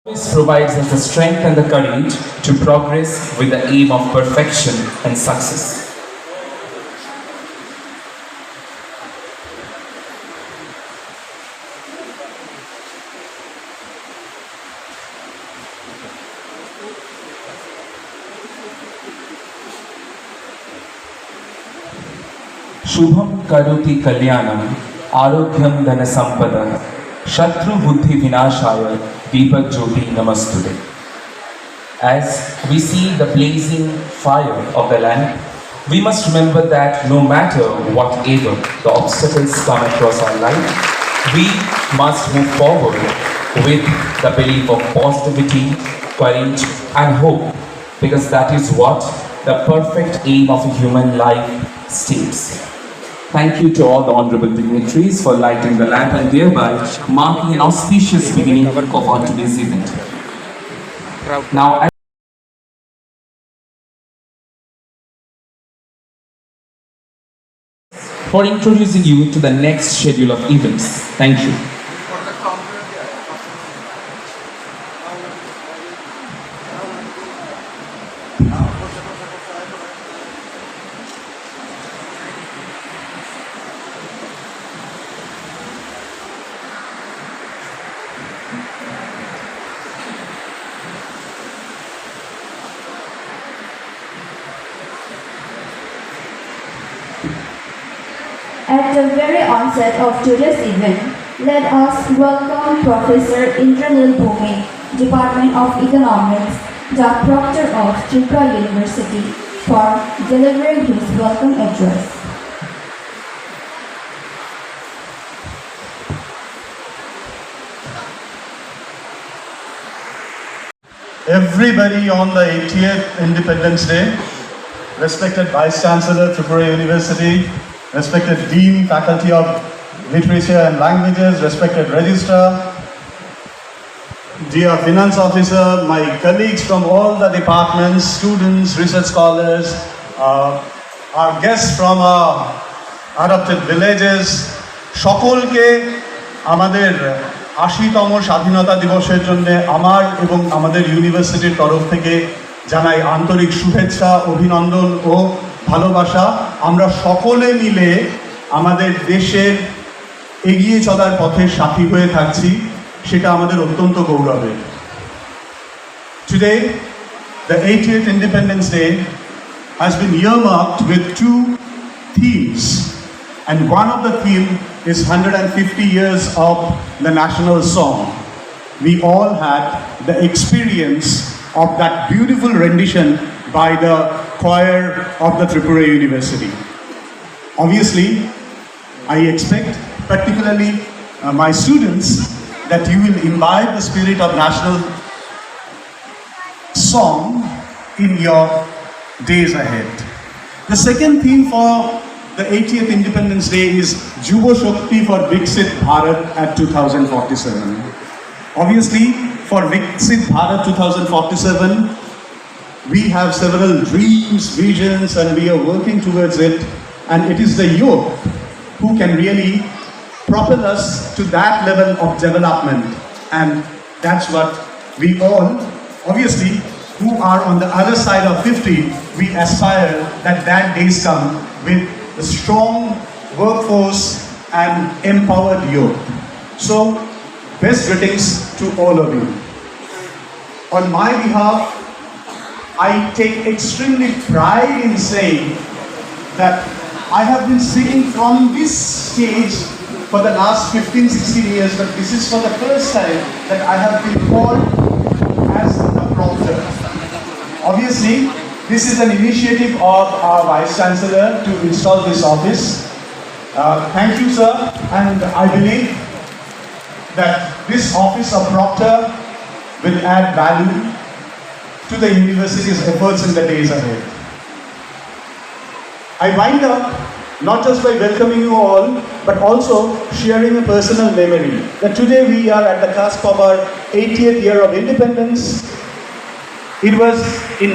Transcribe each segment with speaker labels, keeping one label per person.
Speaker 1: This provides us the strength and the courage to progress with the aim of perfection and success. Shubham करोति कल्याणम आरोग्यम धन संपदा शत्रु बुद्धि विनाशाय दीपक ज्योति नमस्तुते. As we see the blazing fire of the lamp, we must remember that no matter whatever the obstacles come across our life, we must move forward with the belief of positivity, courage and hope, because that is what the perfect aim of a human life states. Thank you to all the honorable dignitaries for lighting the lamp and thereby marking an auspicious beginning of our today's event. Now, for introducing you to the next schedule of events. Thank you.
Speaker 2: At the very onset of today's event, let us welcome Professor Indranil Bhumi, Department of Economics, the Proctor of Tripura University, for delivering his welcome address.
Speaker 3: Everybody on the 80th Independence Day, respected Vice Chancellor, Tripura University, respected Dean, Faculty of Literature and Languages, respected Registrar, dear Finance Officer, my colleagues from all the departments, students, research scholars, our guests from our adopted villages, সকলকে আমাদের ৮০তম স্বাধীনতা দিবসের জন্য আমার এবং আমাদের ইউনিভার্সিটির তরফ থেকে জানাই আন্তরিক শুভেচ্ছা, অভিনন্দন ও ভালোবাসা। আমরা সকলে মিলে আমাদের দেশের এগিয়ে চলার পথে সাথী হয়ে থাকছি, সেটা আমাদের অত্যন্ত গৌরবের। Today, the 80th Independence Day has been earmarked with two themes, and one of the theme is 150 years of the national song. We all had the experience of that beautiful rendition by the choir of the Tripura University. Obviously, I expect, particularly my students, that you will imbibe the spirit of national song in your days ahead. The second theme for the 80th Independence Day is Jubo Shakti for Viksit Bharat at 2047. Obviously, for Viksit Bharat 2047, we have several dreams, visions, and we are working towards it. And it is the youth who can really propel us to that level of development. And that's what we all, obviously, who are on the other side of 50, we aspire that that days come with a strong workforce and empowered youth. So, best greetings to all of you. On my behalf, I take extremely pride in saying that I have been singing from this stage for the last 15-16 years, but this is for the first time that I have been called as the proctor. Obviously, this is an initiative of our Vice Chancellor to install this office. Thank you, sir, and I believe that this office of proctor will add value to the university's efforts in the days ahead. I wind up not just by welcoming you all, but also sharing a personal memory that today we are at the cusp of our 80th year of independence. It was in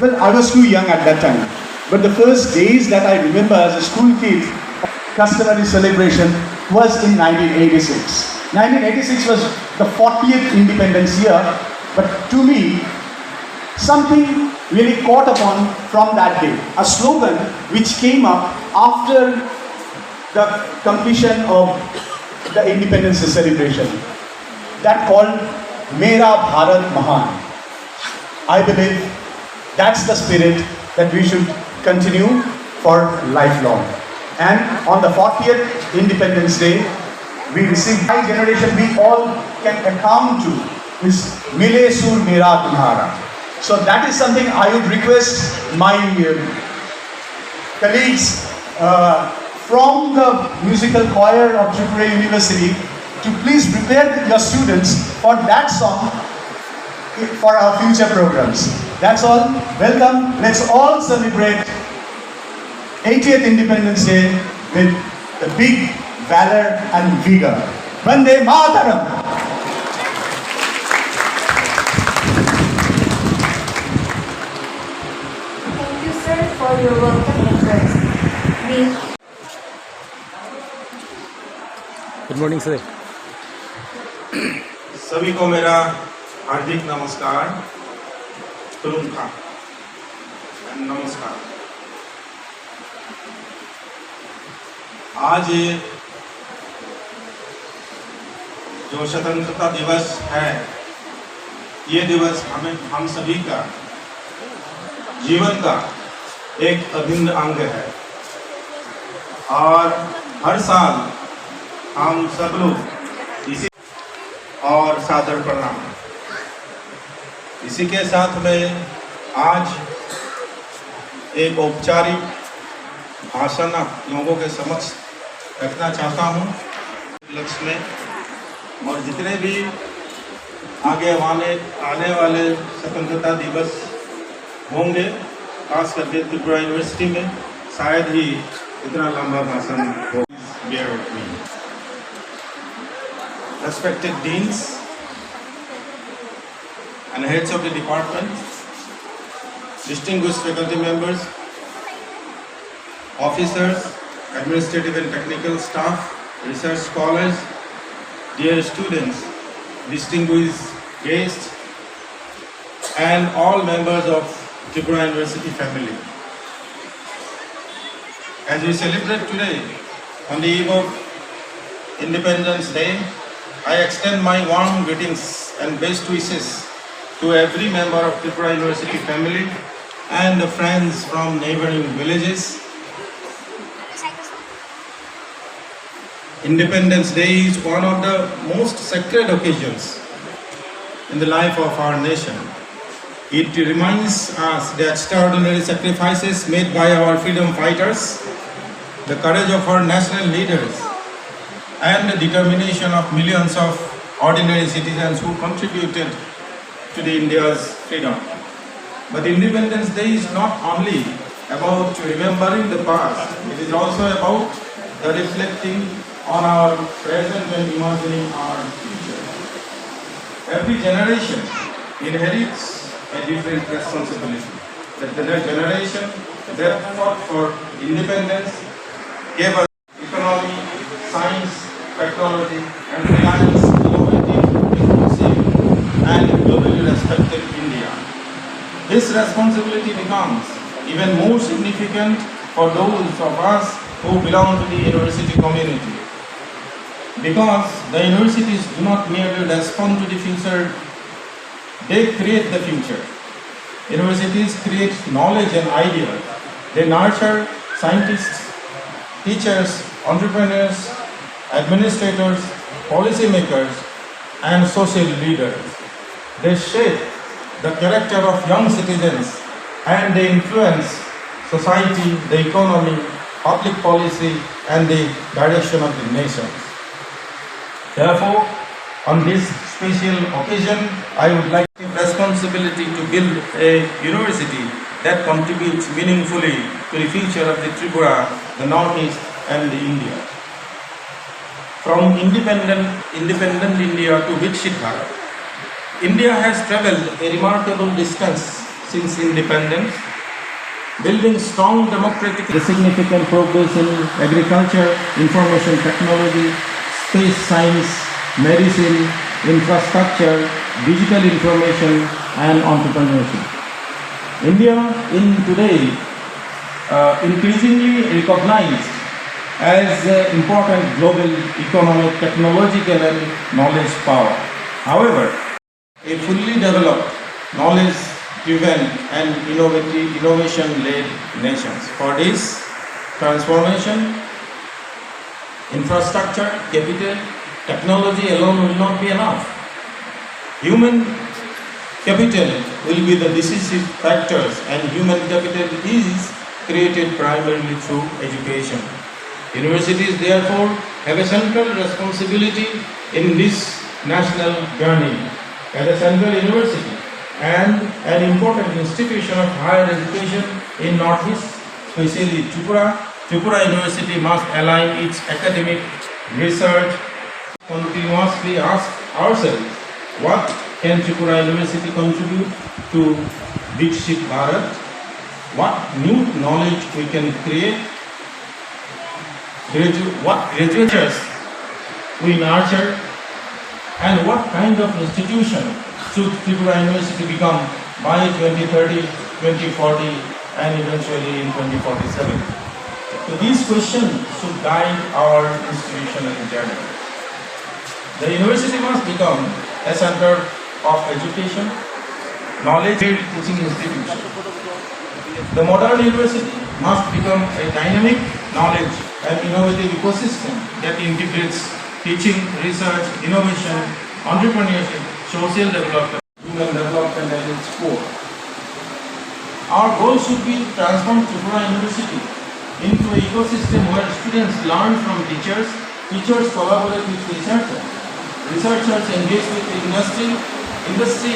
Speaker 3: well, I was too young at that time, but the first days that I remember as a school kid, customary celebration was in 1986. 1986 was the 40th independence year, but to me, something really caught upon from that day. A slogan which came up after the completion of the independence celebration, that called Mera Bharat Mahan. I believe that's the spirit that we should continue for lifelong. And on the 40th Independence Day, we received my generation we all can account to is Mile Sur Mera Tumhara. So that is something I would request my colleagues from the musical choir of Tripura University to please prepare your students for that song for our future programs. That's all. Welcome. Let's all celebrate 80th Independence Day with the big valor and vigor. Vande Mataram!
Speaker 2: Thank you, sir, for your welcome address.
Speaker 4: Good morning sir.
Speaker 5: सभी को मेरा हार्दिक नमस्कार। तुरुंखा नमस्कार। आज जो स्वतंत्रता दिवस है, ये दिवस हम सभी का जीवन का एक अभिन्न अंग है और हर साल हम सब लोग इसी और सादर प्रणाम। इसी के साथ में आज एक औपचारिक भाषण आप लोगों के समक्ष रखना चाहता हूँ लक्ष्य में, और जितने भी आगे आने वाले स्वतंत्रता दिवस होंगे, खास करके त्रिपुरा यूनिवर्सिटी में, शायद ही इतना लंबा भाषण हो। Bear with me. Respected deans and heads of the department, distinguished faculty members, officers, administrative and technical staff, research scholars, dear students, distinguished guests, and all members of Tripura University family. As we celebrate today on the eve of Independence Day, I extend my warm greetings and best wishes to every member of Tripura University family and the friends from neighboring villages. Independence Day is one of the most sacred occasions in the life of our nation. It reminds us the extraordinary sacrifices made by our freedom fighters, the courage of our national leaders, and the determination of millions of ordinary citizens who contributed to the India's freedom. But Independence Day is not only about remembering the past, it is also about reflecting on our present and imagining our future. Every generation inherits a different responsibility. The generation that fought for independence gave us economy, science, technology, and reliance innovative, inclusive, and globally respected India. This responsibility becomes even more significant for those of us who belong to the university community. Because the universities do not merely respond to the future, they create the future. Universities create knowledge and ideas. They nurture scientists, teachers, entrepreneurs, administrators, policymakers, and social leaders. They shape the character of young citizens and they influence society, the economy, public policy, and the direction of the nation. Therefore, on this special occasion, I would like the responsibility to build a university that contributes meaningfully to the future of the Tripura, the Northeast, and the India. From independent India to Viksit Bharat, India has traveled a remarkable distance since independence, building strong democratic, significant progress in agriculture, information technology, space science, medicine, infrastructure, digital information, and entrepreneurship. India in today increasingly recognized as important global economic, technological, and knowledge power. However, a fully developed, knowledge-driven, and innovation-led nations. For this transformation, infrastructure, capital, technology alone will not be enough. Human capital will be the decisive factors, and human capital is created primarily through education. Universities therefore have a central responsibility in this national journey. As a central university and an important institution of higher education in Northeast, especially Tripura University must align its academic research. Continuously ask ourselves, what can Tripura University contribute to Viksit Bharat? What new knowledge we can create? What graduates we nurture? And what kind of institution should Tripura University become by 2030, 2040, and eventually in 2047? So these questions should guide our institutional journey. The university must become a center of education, knowledge teaching institution. The modern university must become a dynamic knowledge and innovative ecosystem that integrates teaching, research, innovation, entrepreneurship, social development, human development at its core. Our goal should be to transform Tripura University into an ecosystem where students learn from teachers, teachers collaborate with researchers, researchers engage with industry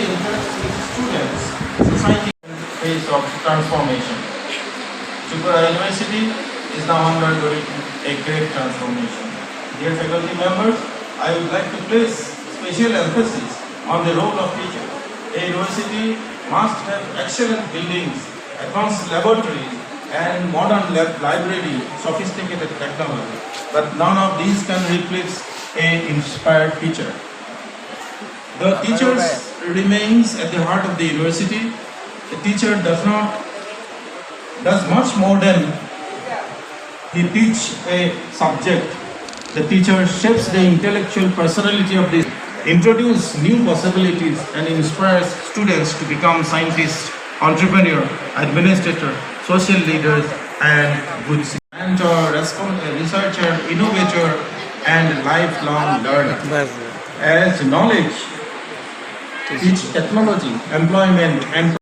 Speaker 5: interacts with students, society phase of transformation. Tripura University is now undergoing a great transformation. Dear faculty members, I would like to place special emphasis on the role of teacher. A university must have excellent buildings, advanced laboratories, and modern library, sophisticated technology. But none of these can replace an inspired teacher. The teacher remains at the heart of the university. The teacher does much more than he teach a subject. The teacher shapes the intellectual personality of the introduce new possibilities and inspires students to become scientists, entrepreneur, administrator, social leaders, and good citizens. Mentor, researcher, innovator, and lifelong learner. As knowledge, teach technology, employment, and